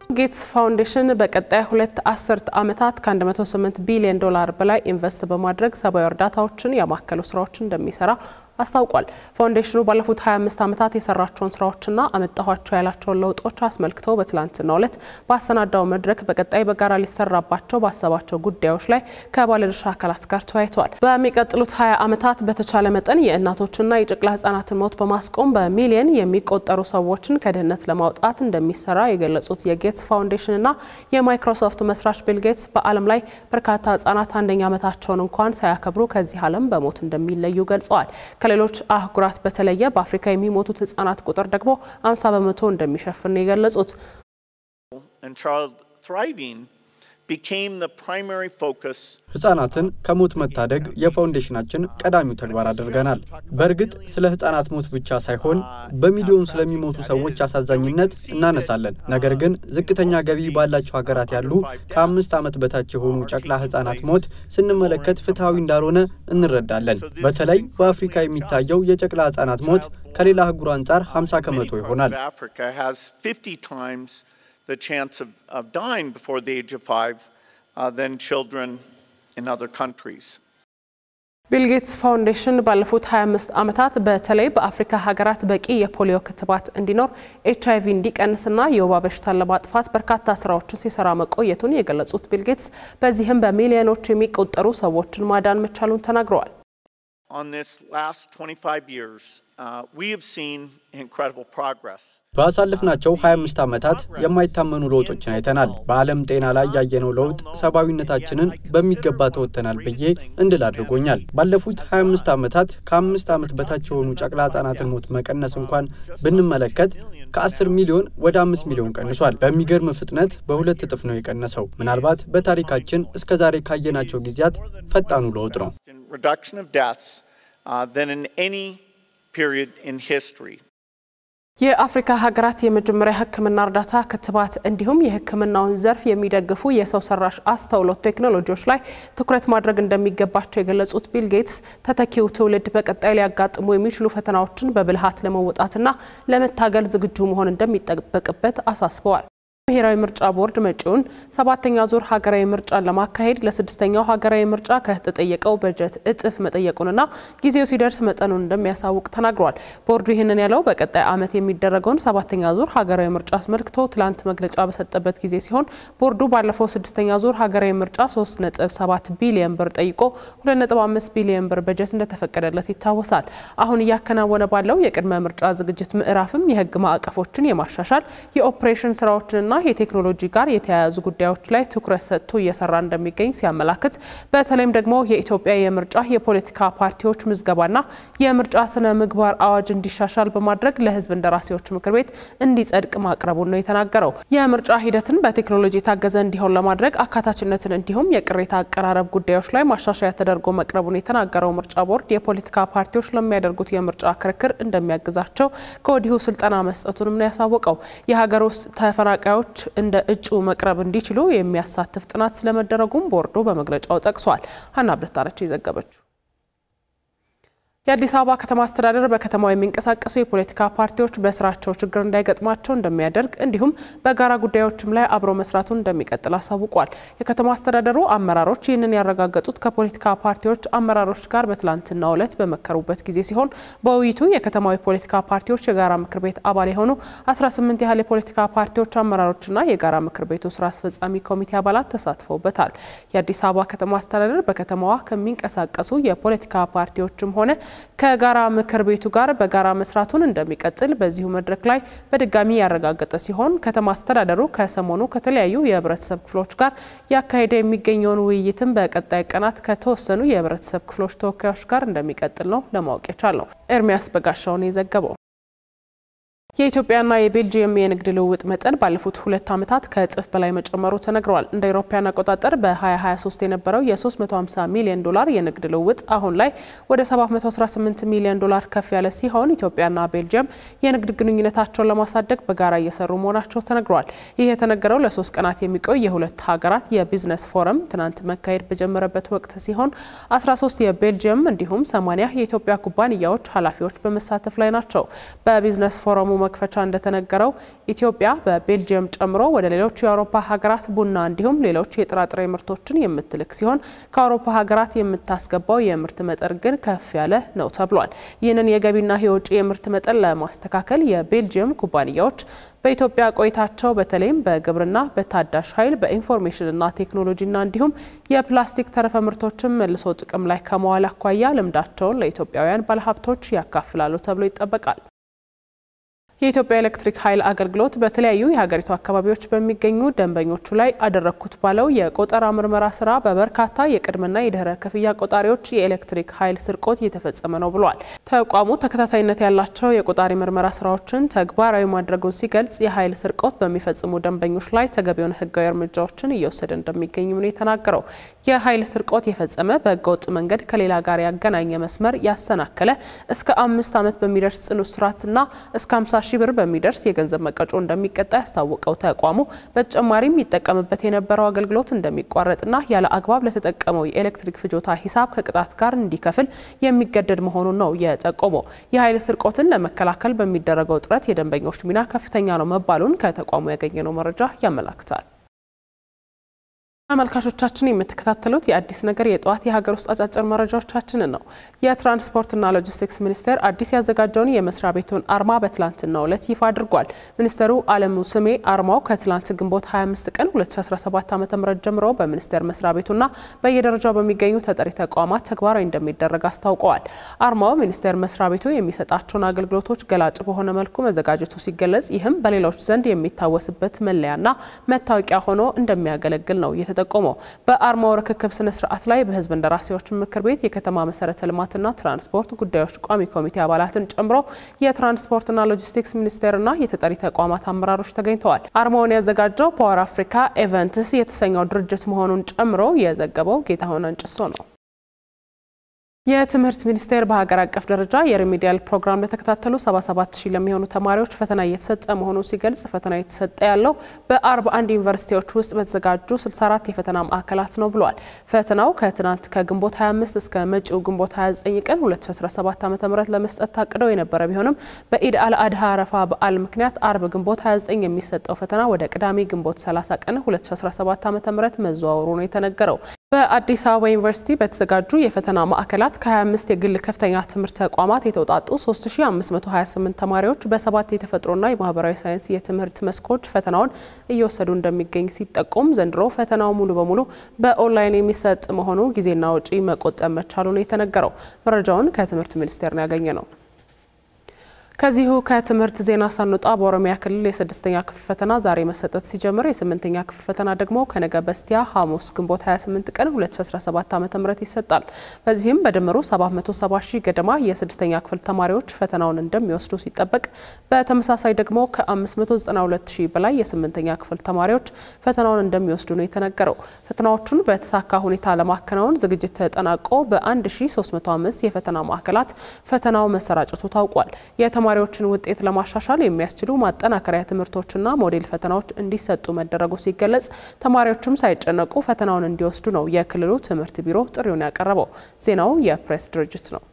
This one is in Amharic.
ጌትስ ፋውንዴሽን በቀጣይ 2 አስርት ዓመታት ከ108 ቢሊዮን ዶላር በላይ ኢንቨስት በማድረግ ሰብአዊ እርዳታዎችን ያማከሉ ስራዎችን እንደሚሰራ አስታውቋል። ፋውንዴሽኑ ባለፉት 25 ዓመታት የሰራቸውን ስራዎችና አመጣኋቸው ያላቸውን ለውጦች አስመልክቶ በትላንትናው ዕለት ባሰናዳው መድረክ በቀጣይ በጋራ ሊሰራባቸው ባሰባቸው ጉዳዮች ላይ ከባለድርሻ አካላት ጋር ተወያይቷል። በሚቀጥሉት 20 ዓመታት በተቻለ መጠን የእናቶችና የጨቅላ ህጻናትን ሞት በማስቆም በሚሊዮን የሚቆጠሩ ሰዎችን ከድህነት ለማውጣት እንደሚሰራ የገለጹት የጌትስ ፋውንዴሽንና የማይክሮሶፍት መስራች ቢል ጌትስ በዓለም ላይ በርካታ ህጻናት አንደኛ ዓመታቸውን እንኳን ሳያከብሩ ከዚህ ዓለም በሞት እንደሚለዩ ገልጸዋል። ከሌሎች አህጉራት በተለየ በአፍሪካ የሚሞቱት ህጻናት ቁጥር ደግሞ 50 በመቶ እንደሚሸፍን የገለጹት ህጻናትን ከሞት መታደግ የፋውንዴሽናችን ቀዳሚው ተግባር አድርገናል። በእርግጥ ስለ ህጻናት ሞት ብቻ ሳይሆን በሚሊዮን ስለሚሞቱ ሰዎች አሳዛኝነት እናነሳለን። ነገር ግን ዝቅተኛ ገቢ ባላቸው ሀገራት ያሉ ከ5 ዓመት በታች የሆኑ ጨቅላ ህጻናት ሞት ስንመለከት ፍትሃዊ እንዳልሆነ እንረዳለን። በተለይ በአፍሪካ የሚታየው የጨቅላ ህጻናት ሞት ከሌላ አህጉር አንፃር 50 ከመቶ ይሆናል። the chance of dying before the age of 5 than children in other countries. ቢል ጌትስ ፋውንዴሽን ባለፉት 25 ዓመታት በተለይ በአፍሪካ ሀገራት በቂ የፖሊዮ ክትባት እንዲኖር ኤችአይቪ እንዲቀንስና የወባ በሽታን ለማጥፋት በርካታ ስራዎችን ሲሰራ መቆየቱን የገለጹት ቢል ጌትስ በዚህም በሚሊዮኖች የሚቆጠሩ ሰዎችን ማዳን መቻሉን ተናግረዋል። On this last 25 years, we have seen incredible progress. ባሳለፍናቸው 25 ዓመታት የማይታመኑ ለውጦችን አይተናል። በዓለም ጤና ላይ ያየነው ለውጥ ሰባዊነታችንን በሚገባ ተወተናል ብዬ እንድል አድርጎኛል። ባለፉት 25 ዓመታት ከ5 ዓመት በታች የሆኑ ጨቅላ ህጻናትን ሞት መቀነስ እንኳን ብንመለከት ከ10 ሚሊዮን ወደ 5 ሚሊዮን ቀንሷል። በሚገርም ፍጥነት በሁለት እጥፍ ነው የቀነሰው። ምናልባት በታሪካችን እስከዛሬ ካየናቸው ጊዜያት ፈጣኑ ለውጥ ነው። Reduction of deaths than in any period in history. የአፍሪካ ሀገራት የመጀመሪያ ህክምና እርዳታ ክትባት እንዲሁም የህክምናውን ዘርፍ የሚደግፉ የሰው ሰራሽ አስተውሎት ቴክኖሎጂዎች ላይ ትኩረት ማድረግ እንደሚገባቸው የገለጹት ቢል ጌትስ ተተኪው ትውልድ በቀጣይ ሊያጋጥሙ የሚችሉ ፈተናዎችን በብልሃት ለመወጣትና ለመታገል ዝግጁ መሆን እንደሚጠበቅበት አሳስበዋል። ብሔራዊ ምርጫ ቦርድ መጪውን 7ኛ ዙር ሀገራዊ ምርጫን ለማካሄድ ለ6ኛው ሀገራዊ ምርጫ ከተጠየቀው በጀት እጥፍ መጠየቁንና ጊዜው ሲደርስ መጠኑን እንደሚያሳውቅ ተናግሯል። ቦርዱ ይህንን ያለው በቀጣይ ዓመት የሚደረገውን 7ኛ ዙር ሀገራዊ ምርጫ አስመልክቶ ትላንት መግለጫ በሰጠበት ጊዜ ሲሆን ቦርዱ ባለፈው 6ኛ ዙር ሀገራዊ ምርጫ 3.7 ቢሊዮን ብር ጠይቆ 2.5 ቢሊዮን ብር በጀት እንደተፈቀደለት ይታወሳል። አሁን እያከናወነ ባለው የቅድመ ምርጫ ዝግጅት ምዕራፍም የህግ ማዕቀፎችን የማሻሻል የኦፕሬሽን ስራዎችንና የቴክኖሎጂ ጋር የተያያዙ ጉዳዮች ላይ ትኩረት ሰጥቶ እየሰራ እንደሚገኝ ሲያመላክት በተለይም ደግሞ የኢትዮጵያ የምርጫ የፖለቲካ ፓርቲዎች ምዝገባና የምርጫ ስነ ምግባር አዋጅ እንዲሻሻል በማድረግ ለህዝብ እንደራሴዎች ምክር ቤት እንዲጸድቅ ማቅረቡን ነው የተናገረው። የምርጫ ሂደትን በቴክኖሎጂ የታገዘ እንዲሆን ለማድረግ አካታችነትን እንዲሁም የቅሬታ አቀራረብ ጉዳዮች ላይ ማሻሻያ ተደርጎ መቅረቡን የተናገረው ምርጫ ቦርድ የፖለቲካ ፓርቲዎች ለሚያደርጉት የምርጫ ክርክር እንደሚያግዛቸው ከወዲሁ ስልጠና መስጠቱንም ነው ያሳወቀው። የሀገር ውስጥ ተፈናቃዮች እንደ እጩ መቅረብ እንዲችሉ የሚያሳትፍ ጥናት ስለመደረጉም ቦርዱ በመግለጫው ጠቅሷል። ሀና ብርታረች ይዘገበችው። የአዲስ አበባ ከተማ አስተዳደር በከተማው የሚንቀሳቀሱ የፖለቲካ ፓርቲዎች በስራቸው ችግር እንዳይገጥማቸው እንደሚያደርግ እንዲሁም በጋራ ጉዳዮችም ላይ አብሮ መስራቱን እንደሚቀጥል አሳውቋል። የከተማ አስተዳደሩ አመራሮች ይህንን ያረጋገጡት ከፖለቲካ ፓርቲዎች አመራሮች ጋር በትላንትናው ዕለት በመከሩበት ጊዜ ሲሆን በውይይቱ የከተማው የፖለቲካ ፓርቲዎች የጋራ ምክር ቤት አባል የሆኑ 18 ያህል የፖለቲካ ፓርቲዎች አመራሮችና የጋራ ምክር ቤቱ ስራ አስፈጻሚ ኮሚቴ አባላት ተሳትፈውበታል። የአዲስ አበባ ከተማ አስተዳደር በከተማዋ ከሚንቀሳቀሱ የፖለቲካ ፓርቲዎችም ሆነ ከጋራ ምክር ቤቱ ጋር በጋራ መስራቱን እንደሚቀጥል በዚሁ መድረክ ላይ በድጋሚ ያረጋገጠ ሲሆን ከተማ አስተዳደሩ ከሰሞኑ ከተለያዩ የህብረተሰብ ክፍሎች ጋር ያካሄደ የሚገኘውን ውይይትም በቀጣይ ቀናት ከተወሰኑ የህብረተሰብ ክፍሎች ተወካዮች ጋር እንደሚቀጥል ነው ለማወቅ የቻለው። ኤርሚያስ በጋሻው ነው የዘገበው። የኢትዮጵያና የቤልጂየም የንግድ ልውውጥ መጠን ባለፉት 2 ዓመታት ከእጥፍ በላይ መጨመሩ ተነግሯል። እንደ አውሮፓውያን አቆጣጠር በ2023 የነበረው የ350 ሚሊዮን ዶላር የንግድ ልውውጥ አሁን ላይ ወደ 718 ሚሊዮን ዶላር ከፍ ያለ ሲሆን ኢትዮጵያና ቤልጂየም የንግድ ግንኙነታቸውን ለማሳደግ በጋራ እየሰሩ መሆናቸው ተነግሯል። ይህ የተነገረው ለ3 ቀናት የሚቆይ የሁለት ሀገራት የቢዝነስ ፎረም ትናንት መካሄድ በጀመረበት ወቅት ሲሆን 13 የቤልጂየም እንዲሁም 80 የኢትዮጵያ ኩባንያዎች ኃላፊዎች በመሳተፍ ላይ ናቸው። በቢዝነስ ፎረሙ መክፈቻ እንደተነገረው ኢትዮጵያ በቤልጂየም ጨምሮ ወደ ሌሎች የአውሮፓ ሀገራት ቡና እንዲሁም ሌሎች የጥራጥሬ ምርቶችን የምትልክ ሲሆን ከአውሮፓ ሀገራት የምታስገባው የምርት መጠን ግን ከፍ ያለ ነው ተብሏል። ይህንን የገቢና የውጭ የምርት መጠን ለማስተካከል የቤልጂየም ኩባንያዎች በኢትዮጵያ ቆይታቸው በተለይም በግብርና፣ በታዳሽ ኃይል፣ በኢንፎርሜሽንና ቴክኖሎጂና እንዲሁም የፕላስቲክ ተረፈ ምርቶችን መልሶ ጥቅም ላይ ከመዋል አኳያ ልምዳቸውን ለኢትዮጵያውያን ባለሀብቶች ያካፍላሉ ተብሎ ይጠበቃል። የኢትዮጵያ ኤሌክትሪክ ኃይል አገልግሎት በተለያዩ የሀገሪቱ አካባቢዎች በሚገኙ ደንበኞቹ ላይ አደረኩት ባለው የቆጠራ ምርመራ ስራ በበርካታ የቅድመና የድህረ ክፍያ ቆጣሪዎች የኤሌክትሪክ ኃይል ስርቆት እየተፈጸመ ነው ብሏል። ተቋሙ ተከታታይነት ያላቸው የቆጣሪ ምርመራ ስራዎችን ተግባራዊ ማድረጉን ሲገልጽ የኃይል ስርቆት በሚፈጽሙ ደንበኞች ላይ ተገቢውን ህጋዊ እርምጃዎችን እየወሰደ እንደሚገኝ ነው የተናገረው። የኃይል ስርቆት የፈጸመ በህገወጥ መንገድ ከሌላ ጋር ያገናኘ መስመር ያሰናከለ እስከ 5 ዓመት በሚደርስ ጽኑ እስራትና እስከ 50 ሺህ ብር በሚደርስ የገንዘብ መቀጮ እንደሚቀጣ ያስታወቀው ተቋሙ በተጨማሪም ይጠቀምበት የነበረው አገልግሎት እንደሚቋረጥና ያለ አግባብ ለተጠቀመው የኤሌክትሪክ ፍጆታ ሂሳብ ከቅጣት ጋር እንዲከፍል የሚገደድ መሆኑን ነው የጠቆመው። የኃይል ስርቆትን ለመከላከል በሚደረገው ጥረት የደንበኞች ሚና ከፍተኛ ነው መባሉን ከተቋሙ ያገኘነው መረጃ ያመለክታል። ተመልካቾቻችን የምትከታተሉት የአዲስ ነገር የጧት የሀገር ውስጥ አጫጭር መረጃዎቻችንን ነው። የትራንስፖርትና ሎጂስቲክስ ሚኒስቴር አዲስ ያዘጋጀውን የመስሪያ ቤቱን አርማ በትላንትናው ዕለት ይፋ አድርጓል። ሚኒስቴሩ አለሙ ስሜ አርማው ከትላንት ግንቦት 25 ቀን 2017 ዓ.ም ጀምሮ በሚኒስቴር መስሪያ ቤቱና በየደረጃው በሚገኙ ተጠሪ ተቋማት ተግባራዊ እንደሚደረግ አስታውቀዋል። አርማው ሚኒስቴር መስሪያ ቤቱ የሚሰጣቸውን አገልግሎቶች ገላጭ በሆነ መልኩ መዘጋጀቱ ሲገለጽ ይህም በሌሎች ዘንድ የሚታወስበት መለያና መታወቂያ ሆኖ እንደሚያገለግል ነው ተጠቆመው። በአርማው ርክክብ ስነ ስርዓት ላይ በህዝብ እንደራሴዎች ምክር ቤት የከተማ መሰረተ ልማትና ትራንስፖርት ጉዳዮች ቋሚ ኮሚቴ አባላትን ጨምሮ የትራንስፖርትና ሎጂስቲክስ ሚኒስቴርና የተጠሪ ተቋማት አመራሮች ተገኝተዋል። አርማውን ያዘጋጀው ፓወር አፍሪካ ኢቨንትስ የተሰኘው ድርጅት መሆኑን ጨምሮ የዘገበው ጌታሁን አንጭሶ ነው። የትምህርት ሚኒስቴር በሀገር አቀፍ ደረጃ የሪሚዲያል ፕሮግራም ለተከታተሉ 77000 ለሚሆኑ ተማሪዎች ፈተና እየተሰጠ መሆኑን ሲገልጽ ፈተና እየተሰጠ ያለው በ41 ዩኒቨርሲቲዎች ውስጥ በተዘጋጁ 64 የፈተና ማዕከላት ነው ብሏል። ፈተናው ከትናንት ከግንቦት 25 እስከ መጪው ግንቦት 29 ቀን 2017 ዓ.ም ለመስጠት ታቅደው የነበረ ቢሆንም በኢድ አል-አድሃ አረፋ በዓል ምክንያት አርብ ግንቦት 29 የሚሰጠው ፈተና ወደ ቅዳሜ ግንቦት 30 ቀን 2017 ዓ.ም መዘዋወሩ ነው የተነገረው። በአዲስ አበባ ዩኒቨርሲቲ በተዘጋጁ የፈተና ማዕከላት ከ25 የግል ከፍተኛ ትምህርት ተቋማት የተውጣጡ 3528 ተማሪዎች በ7 የተፈጥሮና የማህበራዊ ሳይንስ የትምህርት መስኮች ፈተናውን እየወሰዱ እንደሚገኝ ሲጠቆም ዘንድሮ ፈተናው ሙሉ በሙሉ በኦንላይን የሚሰጥ መሆኑ ጊዜና ወጪ መቆጠብ መቻሉ ነው የተነገረው። መረጃውን ከትምህርት ሚኒስቴር ነው ያገኘነው። ከዚሁ ከትምህርት ዜና ሳንወጣ በኦሮሚያ ክልል የ6ኛ ክፍል ፈተና ዛሬ መሰጠት ሲጀምር የ8ኛ ክፍል ፈተና ደግሞ ከነገ በስቲያ ሐሙስ ግንቦት 28 ቀን 2017 ዓ.ም ይሰጣል። በዚህም በድምሩ 770,000 ገደማ የ6ኛ ክፍል ተማሪዎች ፈተናውን እንደሚወስዱ ሲጠበቅ በተመሳሳይ ደግሞ ከ592,000 በላይ የ8ኛ ክፍል ተማሪዎች ፈተናውን እንደሚወስዱ ነው የተነገረው። ፈተናዎቹን በተሳካ ሁኔታ ለማከናወን ዝግጅት ተጠናቆ በ1305 የፈተና ማዕከላት ፈተናው መሰራጨቱ ታውቋል። ተማሪዎችን ውጤት ለማሻሻል የሚያስችሉ ማጠናከሪያ ትምህርቶችና ሞዴል ፈተናዎች እንዲሰጡ መደረጉ ሲገለጽ ተማሪዎችም ሳይጨነቁ ፈተናውን እንዲወስዱ ነው የክልሉ ትምህርት ቢሮ ጥሪውን ያቀረበው። ዜናው የፕሬስ ድርጅት ነው።